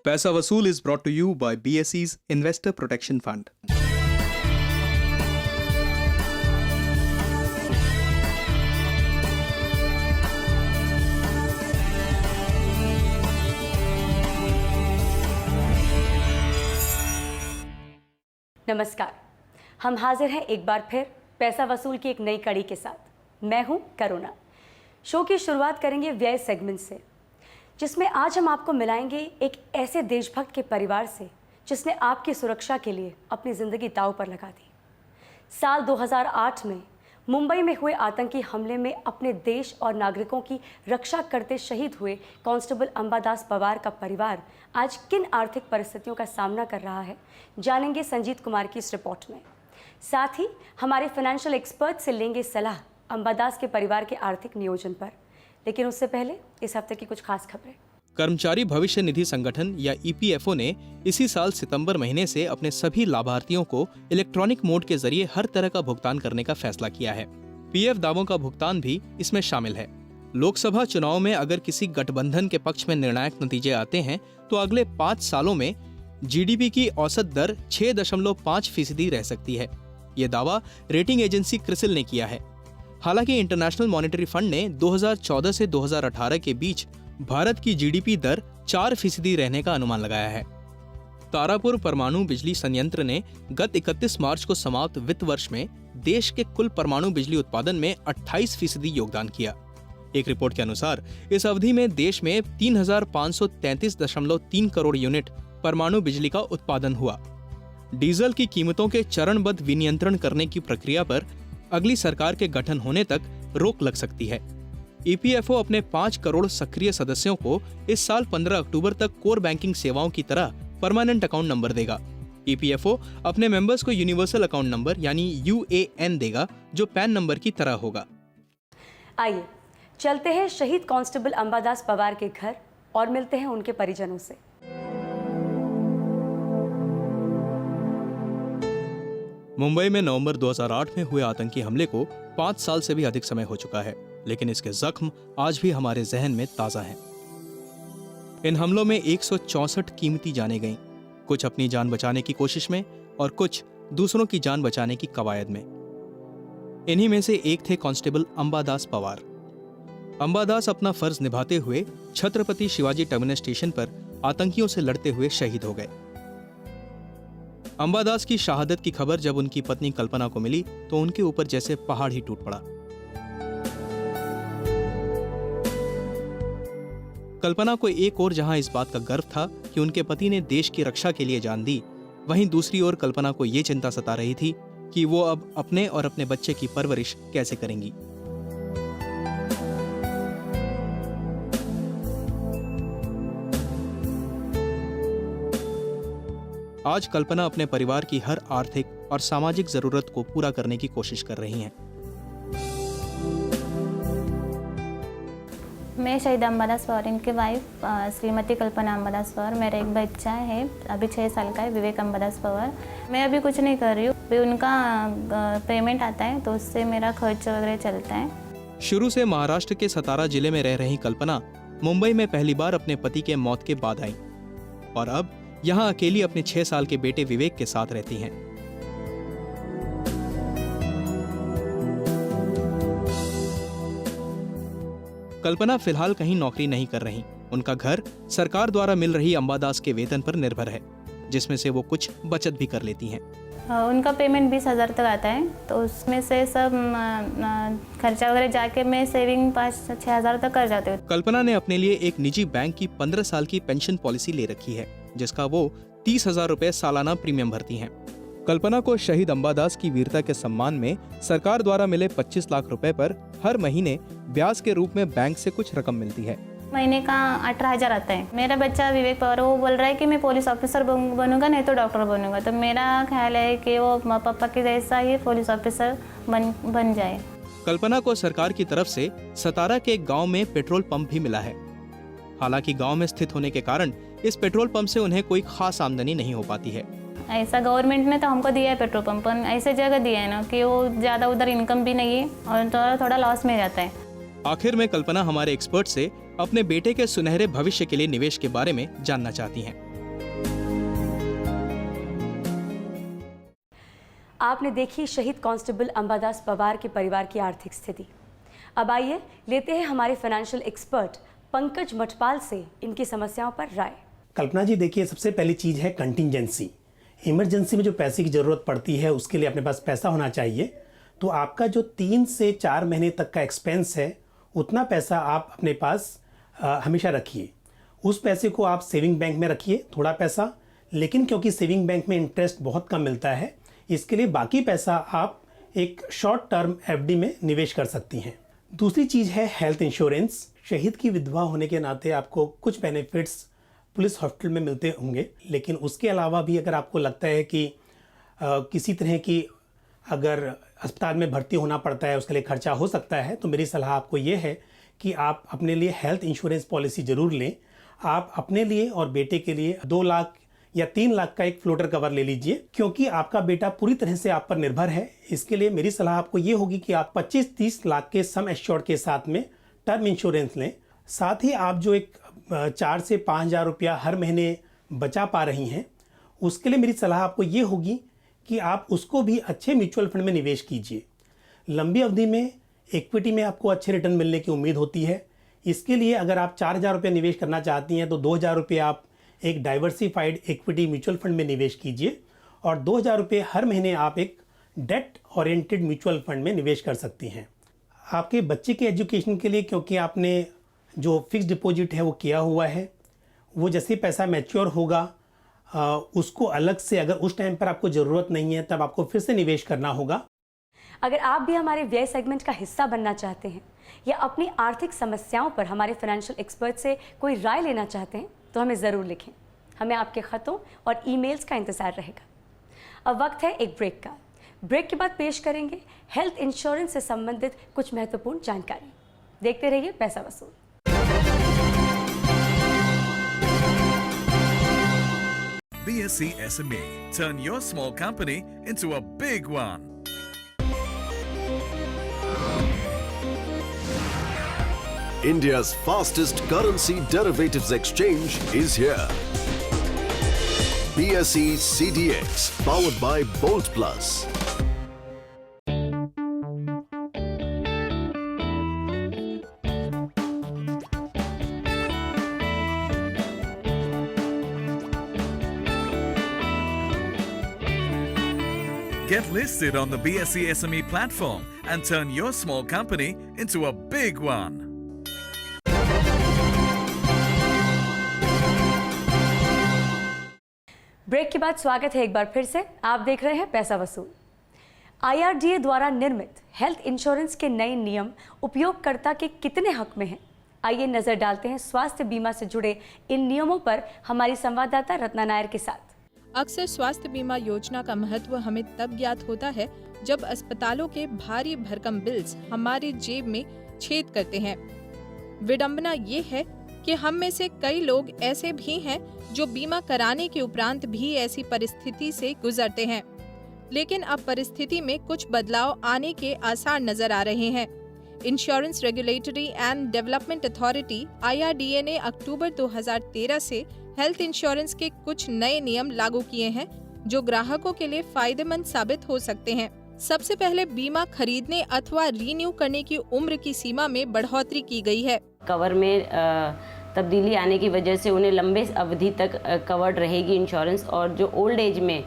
पैसा वसूल is brought to you by BSE's Investor Protection Fund. नमस्कार, हम हाजिर हैं एक बार फिर पैसा वसूल की एक नई कड़ी के साथ। मैं हूं करुणा। शो की शुरुआत करेंगे व्यय सेगमेंट से, जिसमें आज हम आपको मिलाएंगे एक ऐसे देशभक्त के परिवार से जिसने आपकी सुरक्षा के लिए अपनी ज़िंदगी दांव पर लगा दी। साल 2008 में मुंबई में हुए आतंकी हमले में अपने देश और नागरिकों की रक्षा करते शहीद हुए कांस्टेबल अंबादास पवार का परिवार आज किन आर्थिक परिस्थितियों का सामना कर रहा है, जानेंगे संजीत कुमार की इस रिपोर्ट में। साथ ही हमारे फाइनेंशियल एक्सपर्ट से लेंगे सलाह अंबादास के परिवार के आर्थिक नियोजन पर। लेकिन उससे पहले इस हफ्ते की कुछ खास खबरें। कर्मचारी भविष्य निधि संगठन या EPFO ने इसी साल सितंबर महीने से अपने सभी लाभार्थियों को इलेक्ट्रॉनिक मोड के जरिए हर तरह का भुगतान करने का फैसला किया है। PF दावों का भुगतान भी इसमें शामिल है। लोकसभा चुनाव में अगर किसी गठबंधन के पक्ष में निर्णायक नतीजे आते हैं तो अगले 5 सालों में GDP की औसत दर 6.5% रह सकती है। ये दावा रेटिंग एजेंसी क्रिसिल ने किया है। हालांकि इंटरनेशनल मॉनेटरी फंड ने 2014 से 2018 के बीच भारत की GDP दर 4% रहने का अनुमान लगाया है। तारापुर परमाणु बिजली संयंत्र ने गत 31 मार्च को समाप्त वित्त वर्ष में देश के कुल परमाणु बिजली उत्पादन में 28% योगदान किया। एक रिपोर्ट के अनुसार इस अवधि में देश में 3,533.3 करोड़ यूनिट परमाणु बिजली का उत्पादन हुआ। डीजल की कीमतों के चरणबद्ध विनियंत्रण करने की प्रक्रिया पर अगली सरकार के गठन होने तक रोक लग सकती है। EPFO अपने 5 करोड़ सक्रिय सदस्यों को इस साल 15 अक्टूबर तक कोर बैंकिंग सेवाओं की तरह परमानेंट अकाउंट नंबर देगा। EPFO अपने मेंबर्स को यूनिवर्सल अकाउंट नंबर यानी UAN देगा, जो पैन नंबर की तरह होगा। आइए चलते हैं शहीद कांस्टेबल अंबादास पवार के घर और मिलते हैं उनके परिजनों से। मुंबई में नवंबर 2008 में हुए आतंकी हमले को 5 साल से भी अधिक समय हो चुका है, लेकिन इसके जख्म आज भी हमारे जहन में ताजा हैं। इन हमलों में 164 कीमती जानें गईं, कुछ अपनी जान बचाने की कोशिश में और कुछ दूसरों की जान बचाने की कवायद में। इन्हीं में से एक थे कांस्टेबल अंबादास पवार। अंबादास अपना फर्ज निभाते हुए छत्रपति शिवाजी टर्मिनस स्टेशन पर आतंकियों से लड़ते हुए शहीद हो गए। अंबादास की शहादत की खबर जब उनकी पत्नी कल्पना को मिली तो उनके ऊपर जैसे पहाड़ ही टूट पड़ा। कल्पना को एक ओर जहां इस बात का गर्व था कि उनके पति ने देश की रक्षा के लिए जान दी, वहीं दूसरी ओर कल्पना को ये चिंता सता रही थी कि वो अब अपने और अपने बच्चे की परवरिश कैसे करेंगी। आज कल्पना अपने परिवार की हर आर्थिक और सामाजिक जरूरत को पूरा करने की कोशिश कर रही हैं। मैं शहीद अंबादास पवार इनकी वाइफ श्रीमती कल्पना अंबादास पवार। मेरा एक बच्चा है, अभी 6 साल का है, विवेक अंबादास पवार। मैं अभी कुछ नहीं कर रही हूँ, अभी उनका पेमेंट आता है तो उससे मेरा खर्च वगैरह चलता है। शुरू से महाराष्ट्र के सतारा जिले में रह रही कल्पना मुंबई में पहली बार अपने पति के मौत के बाद आई और अब यहाँ अकेली अपने 6 साल के बेटे विवेक के साथ रहती हैं। कल्पना फिलहाल कहीं नौकरी नहीं कर रही। उनका घर सरकार द्वारा मिल रही अंबादास के वेतन पर निर्भर है, जिसमें से वो कुछ बचत भी कर लेती हैं। उनका पेमेंट 20,000 तक आता है, तो उसमें से सब खर्चा वगैरह जाके मैं सेविंग 5-6 हज़ार तक कर जाती हूँ। कल्पना ने अपने लिए एक निजी बैंक की 15 साल की पेंशन पॉलिसी ले रखी है, जिसका वो 30,000 रुपए सालाना प्रीमियम भरती हैं। कल्पना को शहीद अंबादास की वीरता के सम्मान में सरकार द्वारा मिले 25 लाख रुपए पर हर महीने ब्याज के रूप में बैंक से कुछ रकम मिलती है। महीने का 18,000 आता है। मेरा बच्चा विवेक पवार वो बोल रहा है कि मैं पुलिस ऑफिसर बनूंगा, नहीं तो डॉक्टर बनूंगा। तो मेरा ख्याल है कि वो पापा के जैसा ही पुलिस ऑफिसर बन जाए। कल्पना को सरकार की तरफ से सतारा के एक गाँव में पेट्रोल पंप भी मिला है। हालांकि गाँव में स्थित होने के कारण इस पेट्रोल पंप से उन्हें कोई खास आमदनी नहीं हो पाती है। ऐसा गवर्नमेंट ने तो हमको दिया है पेट्रोल पंप, पर ऐसे जगह दिया है ना कि वो ज़्यादा उधर इनकम भी नहीं है और थोड़ा लॉस में जाता है। आखिर में कल्पना हमारे एक्सपर्ट से अपने बेटे के सुनहरे भविष्य के लिए निवेश के बारे में जानना चाहती हैं। आपने देखी शहीद कांस्टेबल अंबादास पवार के परिवार की आर्थिक स्थिति। अब आइए लेते हैं हमारे फाइनेंशियल एक्सपर्ट पंकज मठपाल से इनकी समस्याओं पर राय। कल्पना जी, देखिए, सबसे पहली चीज़ है कंटिंजेंसी। इमरजेंसी में जो पैसे की ज़रूरत पड़ती है उसके लिए अपने पास पैसा होना चाहिए। तो आपका जो 3 से 4 महीने तक का एक्सपेंस है उतना पैसा आप अपने पास हमेशा रखिए। उस पैसे को आप सेविंग बैंक में रखिए, थोड़ा पैसा, लेकिन क्योंकि सेविंग बैंक में इंटरेस्ट बहुत कम मिलता है, इसके लिए बाकी पैसा आप एक शॉर्ट टर्म एफडी में निवेश कर सकती हैं। दूसरी चीज़ है हेल्थ इंश्योरेंस। शहीद की विधवा होने के नाते आपको कुछ बेनिफिट्स पुलिस हॉस्पिटल में मिलते होंगे, लेकिन उसके अलावा भी अगर आपको लगता है कि किसी तरह की अगर अस्पताल में भर्ती होना पड़ता है, उसके लिए खर्चा हो सकता है, तो मेरी सलाह आपको ये है कि आप अपने लिए हेल्थ इंश्योरेंस पॉलिसी ज़रूर लें। आप अपने लिए और बेटे के लिए 2 लाख या 3 लाख का एक फ्लोटर कवर ले लीजिए, क्योंकि आपका बेटा पूरी तरह से आप पर निर्भर है। इसके लिए मेरी सलाह आपको ये होगी कि आप 25-30 लाख के सम एश्योर्ड के साथ में टर्म इंश्योरेंस लें। साथ ही आप जो एक 4 से 5 हज़ार रुपया हर महीने बचा पा रही हैं, उसके लिए मेरी सलाह आपको ये होगी कि आप उसको भी अच्छे म्यूचुअल फंड में निवेश कीजिए। लंबी अवधि में इक्विटी में आपको अच्छे रिटर्न मिलने की उम्मीद होती है। इसके लिए अगर आप 4 हज़ार रुपये निवेश करना चाहती हैं तो 2 हज़ार रुपये आप एक डाइवर्सिफाइड इक्विटी म्यूचुअल फंड में निवेश कीजिए और 2 हज़ार रुपये हर महीने आप एक डेट ओरिएंटेड म्यूचुअल फंड में निवेश कर सकती हैं। आपके बच्चे के एजुकेशन के लिए, क्योंकि आपने जो फिक्स डिपॉजिट है वो किया हुआ है, वो जैसे पैसा मैच्योर होगा उसको अलग से, अगर उस टाइम पर आपको ज़रूरत नहीं है तब आपको फिर से निवेश करना होगा। अगर आप भी हमारे व्यय सेगमेंट का हिस्सा बनना चाहते हैं या अपनी आर्थिक समस्याओं पर हमारे फाइनेंशियल एक्सपर्ट से कोई राय लेना चाहते हैं तो हमें ज़रूर लिखें। हमें आपके ख़तों और ईमेल्स का इंतज़ार रहेगा। अब वक्त है एक ब्रेक का। ब्रेक के बाद पेश करेंगे हेल्थ इंश्योरेंस से संबंधित कुछ महत्वपूर्ण जानकारी। देखते रहिए पैसा वसूल। BSc SME. Turn your small company into a big one. India's fastest currency derivatives exchange is here. BSE CDX, powered by Bolt Plus. Get listed on the BSc SME platform and turn your small company into a big one. Break के बाद स्वागत है एक बार फिर से। आप देख रहे हैं पैसा वसूल। IRDA द्वारा निर्मित हेल्थ इंश्योरेंस के नए नियम उपयोगकर्ता के कितने हक में हैं? आइए नजर डालते हैं स्वास्थ्य बीमा से जुड़े इन नियमों पर हमारी संवाददाता रत्ना नायर के साथ। अक्सर स्वास्थ्य बीमा योजना का महत्व हमें तब ज्ञात होता है जब अस्पतालों के भारी भरकम बिल्स हमारी जेब में छेद करते हैं। विडंबना ये है कि हम में से कई लोग ऐसे भी हैं जो बीमा कराने के उपरांत भी ऐसी परिस्थिति से गुजरते हैं, लेकिन अब परिस्थिति में कुछ बदलाव आने के आसार नजर आ रहे हैं। Insurance regulatory and development authority IRDA ने अक्टूबर 2013 से हेल्थ इंश्योरेंस के कुछ नए नियम लागू किए हैं जो ग्राहकों के लिए फायदेमंद साबित हो सकते हैं। सबसे पहले बीमा खरीदने अथवा रीन्यू करने की उम्र की सीमा में बढ़ोतरी की गई है। कवर में तब्दीली आने की वजह से उन्हें लंबे अवधि तक कवर्ड रहेगी इंश्योरेंस, और जो ओल्ड एज में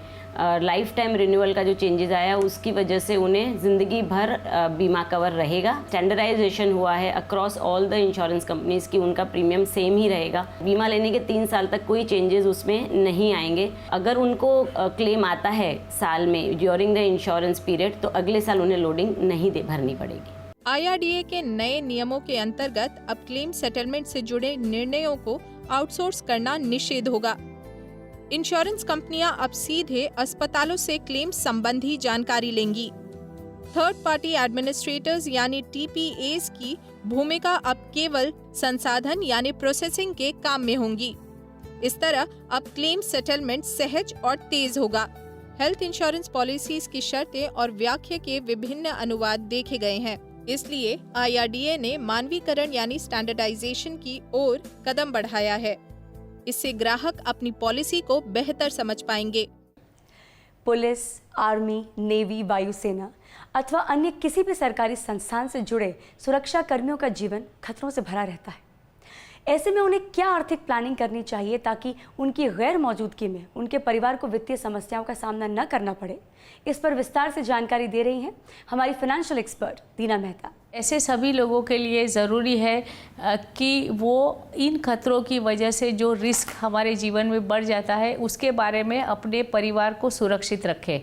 लाइफ टाइम रिन्यूअल का जो चेंजेस आया उसकी वजह से उन्हें ज़िंदगी भर बीमा कवर रहेगा। स्टैंडर्डाइजेशन हुआ है across all the insurance companies की, उनका प्रीमियम सेम ही रहेगा। बीमा लेने के 3 साल तक कोई चेंजेस उसमें नहीं आएंगे। अगर उनको क्लेम आता है साल में ड्यूरिंग द इंश्योरेंस पीरियड तो अगले साल उन्हें लोडिंग नहीं भरनी पड़ेगी। IRDA के नए नियमों के अंतर्गत अब क्लेम सेटलमेंट से जुड़े निर्णयों को आउटसोर्स करना निषेध होगा। इंश्योरेंस कंपनियां अब सीधे अस्पतालों से क्लेम संबंधी जानकारी लेंगी। थर्ड पार्टी एडमिनिस्ट्रेटर्स यानी TPAs की भूमिका अब केवल संसाधन यानी प्रोसेसिंग के काम में होंगी। इस तरह अब क्लेम सेटलमेंट सहज और तेज होगा। हेल्थ इंश्योरेंस पॉलिसीज की शर्तें और व्याख्या के विभिन्न अनुवाद देखे गए हैं, इसलिए IRDA ने मानवीकरण यानी स्टैंडर्डाइजेशन की ओर कदम बढ़ाया है। इससे ग्राहक अपनी पॉलिसी को बेहतर समझ पाएंगे। पुलिस, आर्मी, नेवी, वायुसेना अथवा अन्य किसी भी सरकारी संस्थान से जुड़े सुरक्षा कर्मियों का जीवन खतरों से भरा रहता है। ऐसे में उन्हें क्या आर्थिक प्लानिंग करनी चाहिए ताकि उनकी गैर मौजूदगी में उनके परिवार को वित्तीय समस्याओं का सामना न करना पड़े, इस पर विस्तार से जानकारी दे रही हैं हमारी फाइनेंशियल एक्सपर्ट दीना मेहता। ऐसे सभी लोगों के लिए ज़रूरी है कि वो इन खतरों की वजह से जो रिस्क हमारे जीवन में बढ़ जाता है उसके बारे में अपने परिवार को सुरक्षित रखें।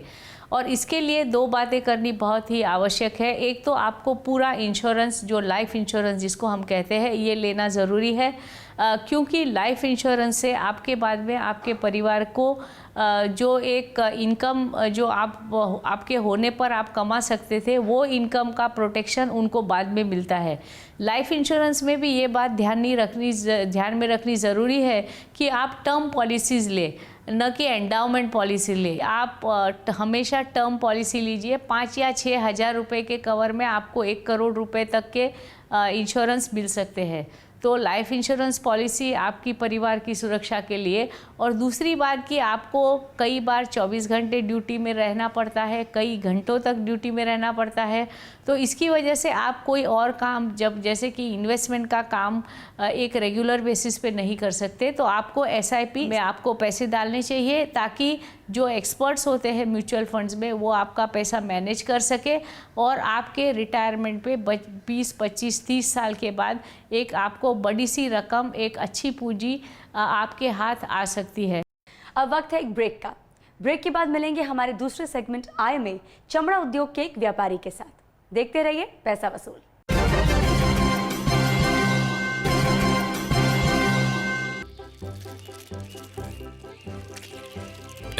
और इसके लिए दो बातें करनी बहुत ही आवश्यक है। एक तो आपको पूरा इंश्योरेंस, जो लाइफ इंश्योरेंस जिसको हम कहते हैं, ये लेना ज़रूरी है, क्योंकि लाइफ इंश्योरेंस से आपके बाद में आपके परिवार को जो एक इनकम जो आपके होने पर आप कमा सकते थे, वो इनकम का प्रोटेक्शन उनको बाद में मिलता है। लाइफ इंश्योरेंस में भी ये बात ध्यान में रखनी ज़रूरी है कि आप टर्म पॉलिसीज़ ले, न कि एंडाउमेंट पॉलिसी ले। आप हमेशा टर्म पॉलिसी लीजिए। 5 या 6 हज़ार रुपये के कवर में आपको 1 करोड़ रुपए तक के इंश्योरेंस मिल सकते हैं। तो लाइफ इंश्योरेंस पॉलिसी आपकी परिवार की सुरक्षा के लिए। और दूसरी बात कि आपको कई बार 24 घंटे ड्यूटी में रहना पड़ता है, कई घंटों तक ड्यूटी में रहना पड़ता है, तो इसकी वजह से आप कोई और काम, जब जैसे कि इन्वेस्टमेंट का काम एक रेगुलर बेसिस पे नहीं कर सकते, तो आपको SIP में आपको पैसे डालने चाहिए ताकि जो एक्सपर्ट्स होते हैं म्यूचुअल फंड्स में वो आपका पैसा मैनेज कर सके और आपके रिटायरमेंट पे 20, 25, 30 साल के बाद एक आपको बड़ी सी रकम, एक अच्छी पूंजी आपके हाथ आ सकती है। अब वक्त है एक ब्रेक का। ब्रेक के बाद मिलेंगे हमारे दूसरे सेगमेंट आय में चमड़ा उद्योग के एक व्यापारी के साथ। देखते रहिए पैसा वसूल।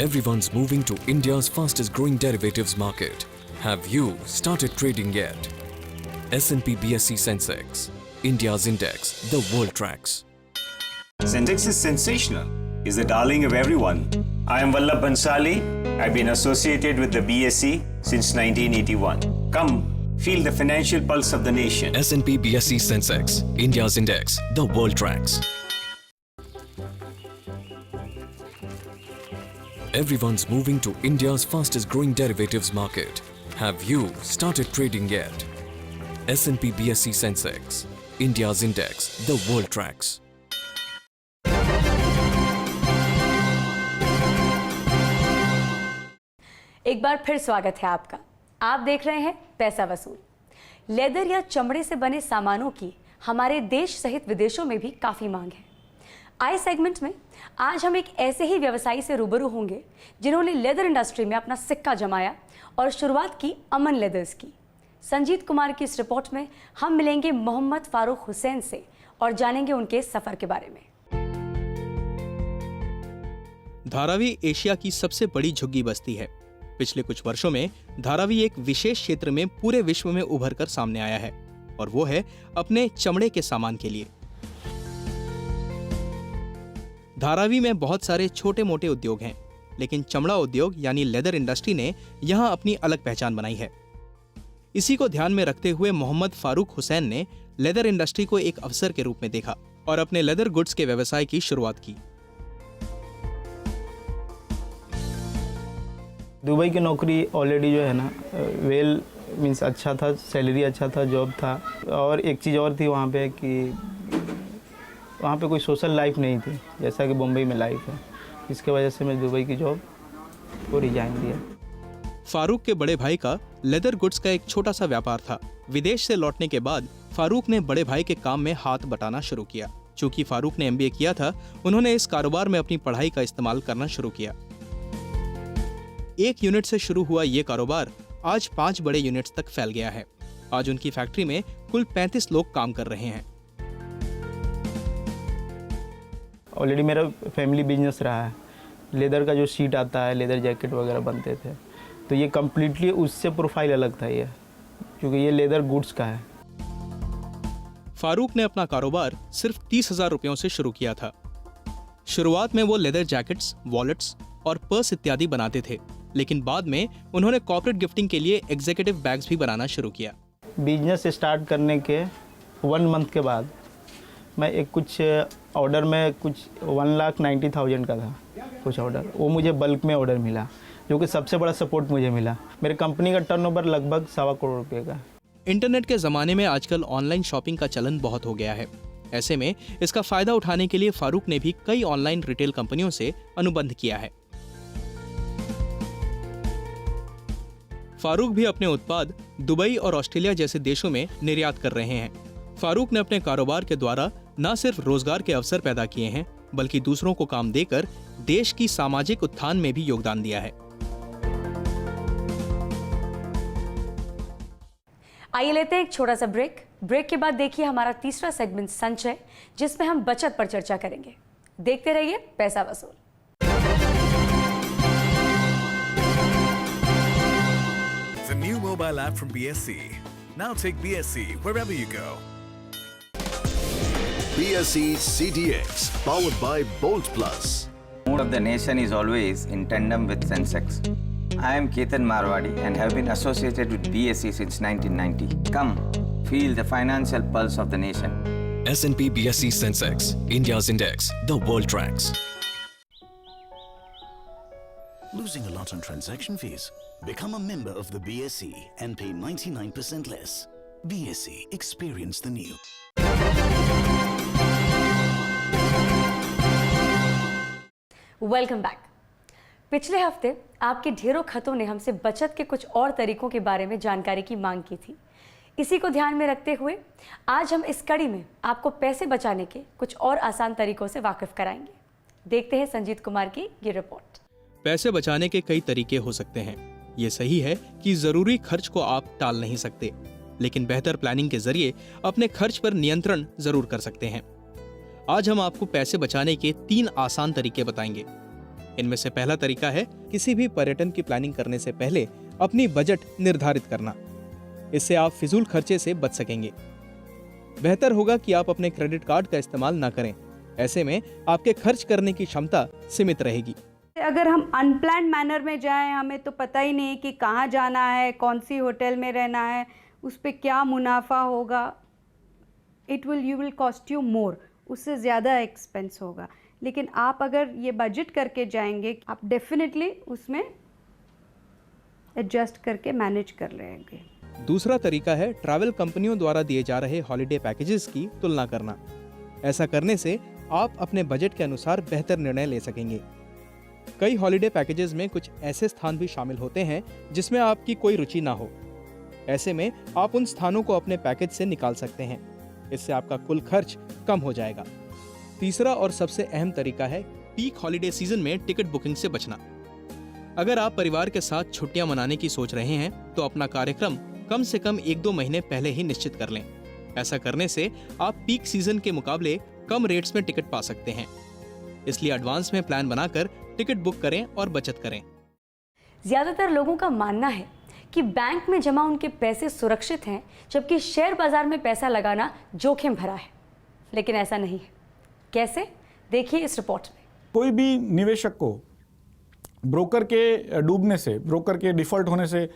Everyone's moving to India's fastest growing derivatives market. Have you started trading yet? S&P BSE Sensex, India's index, the world tracks. Sensex is sensational. Is the darling of everyone. I am Vallabh Bansali. I've been associated with the BSE since 1981. Come, feel the financial pulse of the nation. S&P BSE Sensex, India's index, the world tracks. Everyone's moving to India's fastest growing derivatives market. Have you started trading yet? S&P BSE Sensex, India's index, the world tracks. एक बार फिर स्वागत है आपका। आप देख रहे हैं पैसा वसूल। लेदर या चमड़े से बने सामानों की हमारे देश सहित विदेशों में भी काफ़ी मांग है। आय सेगमेंट में आज हम एक ऐसे ही व्यवसायी से रूबरू होंगे जिन्होंने लेदर इंडस्ट्री में अपना सिक्का जमाया और शुरुआत की अमन लेदर्स की। संजीत कुमार की इस रिपोर्ट में हम मिलेंगे मोहम्मद फारूक हुसैन से और जानेंगे उनके सफ़र के बारे में। धारावी एशिया की सबसे बड़ी झुग्गी बस्ती है। पिछले कुछ वर्षों में धारावी एक विशेष क्षेत्र में पूरे विश्व में उभर कर सामने आया है और वो है अपने चमड़े के सामान के लिए। धारावी में बहुत सारे छोटे मोटे उद्योग हैं, लेकिन चमड़ा उद्योग यानी लेदर इंडस्ट्री ने यहाँ अपनी अलग पहचान बनाई है। इसी को ध्यान में रखते हुए मोहम्मद फारूक हुसैन ने लेदर इंडस्ट्री को एक अवसर के रूप में देखा और अपने लेदर गुड्स के व्यवसाय की शुरुआत की। दुबई की नौकरी ऑलरेडी जो है ना वेल मीन्स अच्छा था, सैलरी अच्छा था, जॉब था। और एक चीज़ और थी वहाँ पे कि वहाँ पे कोई सोशल लाइफ नहीं थी जैसा कि मुंबई में लाइफ है। इसके वजह से मैं दुबई की जॉब को रिजाइन दिया। फारूक के बड़े भाई का लेदर गुड्स का एक छोटा सा व्यापार था। विदेश से लौटने के बाद फारूक ने बड़े भाई के काम में हाथ बटाना शुरू किया। चूंकि फारूक ने MBA किया था, उन्होंने इस कारोबार में अपनी पढ़ाई का इस्तेमाल करना शुरू किया। 1 यूनिट से शुरू हुआ ये कारोबार आज 5 बड़े यूनिट्स तक फैल गया है। आज उनकी फैक्ट्री में कुल 35 लोग काम कर रहे हैं। ऑलरेडी मेरा फैमिली बिजनेस रहा है। लेदर का जो शीट आता है, लेदर जैकेट वगैरह बनते थे, तो ये कम्प्लीटली उससे प्रोफाइल अलग था ये, क्योंकि ये लेदर गुड्स का है। फारूक ने अपना कारोबार सिर्फ 30,000 रुपयों से शुरू किया था। शुरुआत में वो लेदर जैकेट्स, वॉलेट्स और पर्स इत्यादि बनाते थे, लेकिन बाद में उन्होंने कॉर्पोरेट गिफ्टिंग के लिए एग्जीक्यूटिव बैग्स भी बनाना शुरू किया। बिजनेस स्टार्ट करने के 1 मंथ के बाद मैं एक कुछ ऑर्डर में कुछ 1,90,000 का था कुछ ऑर्डर, वो मुझे बल्क में ऑर्डर मिला। जो कि सबसे बड़ा सपोर्ट मुझे मिला। मेरे कंपनी का टर्नओवर लगभग 1.25 करोड़ रुपये का। इंटरनेट के ज़माने में आजकल ऑनलाइन शॉपिंग का चलन बहुत हो गया है। ऐसे में इसका फायदा उठाने के लिए फारूक ने भी कई ऑनलाइन रिटेल कंपनियों से अनुबंध किया है। फारूक भी अपने उत्पाद दुबई और ऑस्ट्रेलिया जैसे देशों में निर्यात कर रहे हैं। फारूक ने अपने कारोबार के द्वारा न सिर्फ रोजगार के अवसर पैदा किए हैं, बल्कि दूसरों को काम देकर देश की सामाजिक उत्थान में भी योगदान दिया है। आइए लेते हैं एक छोटा सा ब्रेक। ब्रेक के बाद देखिए हमारा तीसरा सेगमेंट संचय, जिसमें हम बचत पर चर्चा करेंगे। देखते रहिए पैसा वसूल। The new mobile app from BSC. Now take BSC wherever you go. BSE CDX, powered by Bolt Plus. Mood of the nation is always in tandem with Sensex. I am Ketan Marwadi and have been associated with BSE since 1990. Come, feel the financial pulse of the nation. S&P BSE Sensex, India's index, the world tracks. Losing a lot on transaction fees? Become a member of the BSE and pay 99% less. BSE, experience the new. Welcome back. पिछले हफ्ते आपके ढेरों खतों ने हमसे बचत के कुछ और तरीकों के बारे में जानकारी की मांग की थी। इसी को ध्यान में रखते हुए आज हम इस कड़ी में आपको पैसे बचाने के कुछ और आसान तरीकों से वाकिफ कराएंगे। देखते हैं संजीत कुमार की ये रिपोर्ट। पैसे बचाने के कई तरीके हो सकते हैं। ये सही है कि जरूरी खर्च को आप टाल नहीं सकते, लेकिन बेहतर प्लानिंग के जरिए अपने खर्च पर नियंत्रण जरूर कर सकते हैं। आज हम आपको पैसे बचाने के 3 आसान तरीके बताएंगे। इनमें से पहला तरीका है किसी भी पर्यटन की प्लानिंग करने से पहले अपनी बजट निर्धारित करना। इससे आप फिजूल खर्चे से बच सकेंगे। बेहतर होगा कि आप अपने क्रेडिट कार्ड का इस्तेमाल ना करें। ऐसे में आपके खर्च करने की क्षमता सीमित रहेगी। अगर हम अनप्लान्ड मैनर में जाएं, हमें तो पता ही नहीं कि कहाँ जाना है, कौन सी होटल में रहना है, उस पर क्या मुनाफा होगा, you will cost you more, उससे ज़्यादा एक्सपेंस होगा। लेकिन आप अगर ये बजट करके जाएंगे, आप डेफिनेटली उसमें एडजस्ट करके मैनेज कर लेंगे। दूसरा तरीका है ट्रैवल कंपनियों द्वारा दिए जा रहे हॉलिडे पैकेजेस की तुलना करना। ऐसा करने से आप अपने बजट के अनुसार बेहतर निर्णय ले सकेंगे। कई हॉलिडे पैकेजेस में कुछ ऐसे स्थान भी शामिल होते हैं जिसमें आपकी कोई रुचि ना हो। ऐसे में आप उन स्थानों को अपने पैकेज से निकाल सकते हैं। इससे आपका कुल खर्च कम हो जाएगा। तीसरा और सबसे अहम तरीका है पीक हॉलिडे सीजन में टिकट बुकिंग से बचना। अगर आप परिवार के साथ छुट्टियां मनाने की सोच रहे हैं तो अपना कार्यक्रम कम से कम 1-2 महीने पहले ही निश्चित कर लें। ऐसा करने से आप पीक सीजन के मुकाबले कम रेट्स में टिकट पा सकते हैं। इसलिए एडवांस में प्लान बनाकर टिकट बुक करें और बचत करें। ज्यादातर लोगों का मानना है कि बैंक में जमा उनके पैसे सुरक्षित हैं, जबकि शेयर बाजार में पैसा लगाना जोखिम भरा है। लेकिन ऐसा नहीं है। कैसे? देखिए इस रिपोर्ट में। कोई भी निवेशक को ब्रोकर के डूबने से, ब्रोकर के डिफॉल्ट होने से